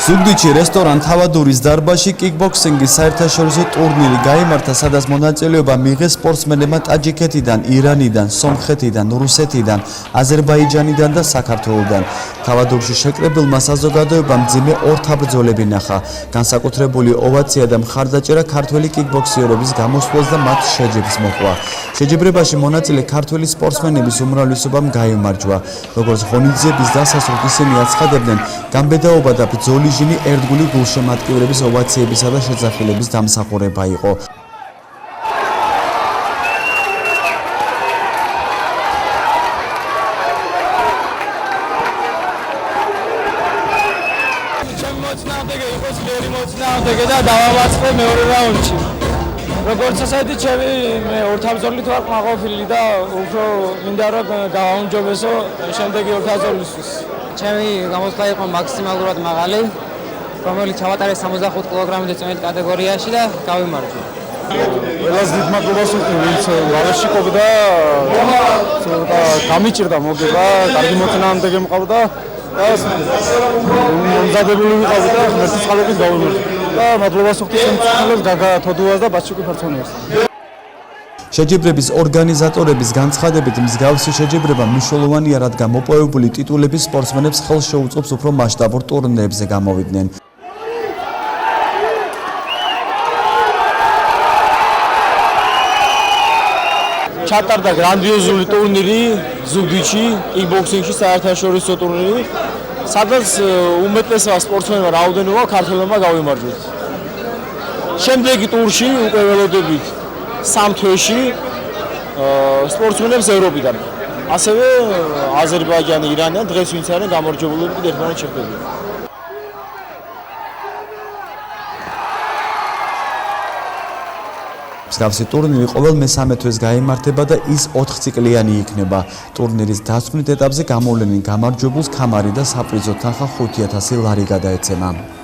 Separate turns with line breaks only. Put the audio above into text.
ზუგდიდში რესტორან თავადურის დარბაზში კიკბოქსინგის საერთაშორისო ტურნირი გაიმართა, სადაც მონაწილეობა მიიღეს სპორტსმენებმა ტაჯიკეთიდან, ირანიდან, სომხეთიდან, რუსეთიდან, აზერბაიჯანიდან და საქართველოდან. თავადურში შეკრებილმა საზოგადოებამ მძიმე ორთაბრძოლები ნახა. განსაკუთრებული ოვაცია და მხარდაჭერა ქართველი კიკბოქსერების გამოსვლას და მათ შეჯიბს მოჰყვა. შეჯიბრებაში მონაწილე ქართველი სპორტსმენების უმრავლესობამ გაიმარჯვა. როგორც ღონისძიების დასასრულს ისინი აცხადებდნენ, გამბედაობა და ბრძოლის ჟინი ერთგული გულშემატკივრების ოვაციებისა და შეძახილების დამსახურება იყო.
და დავამარცხე მეორე რაუნდში. როგორც ასეთი ჩემი მე ორთაბრძოლით ვარ ყმაყოფილი და უფრო მინდა რომ გავაუმჯობესო შემდეგი ორთაბრძოლისთვის.
ჩემი გამოსვლა იყო მაქსიმალურად მაღალი, რომელიც ჩავატარე 65 კილოგრამამდე წონით კატეგორიაში და გავიმარჯვე.
ყველას დიდ მადლობას ვუხდები, ვინც გარეშე ყოფდა და გამიჭირდა მოგება, კარგი მოწინააღმდეგე მყავდა და მომზადებული ვიყავი და ღმერთის წყალობით გავიმარჯვე. და მადლობას ვუხდი შემწევლებს გაგა თოდუას და ბაჩიკი ფარცონიას.
შეჯიბრების ორგანიზატორების განცხადებით, მსგავსი შეჯიბრება მნიშვნელოვანია, რადგან მოპოვებული ტიტულების სპორტსმენებს ხელს შეუწყობს უფრო მასშტაბურ ტურნირებზე გამოვიდნენ.
ჩატარდა გრანდიოზული ტურნირი ზუგდიდში, კიკბოქსინგში საერთაშორისო ტურნირი, სადაც უმეტესობა სპორტსმენებმა რაოდენობა ქართველებმა გავიმარჯვეს. შემდეგი ტურში უკვე ველოდებით 3 თვეში სპორტსმენებს ევროპიდან. ასევე აზერბაიჯანი, ირანი, დღეს ვინც არიან გამარჯვებულები ერთმანეთს შეხვდებიან.
მსგავსი ტურნირი ყოველ მე-13 თვეს გაიმართება და ის 4 ციკლიანი იქნება. ტურნირის დასკვნით ეტაპზე გამოვლენილ გამარჯვებულს ქამარი და საპრიზო თანხა 5000 ლარი გადაეცემა.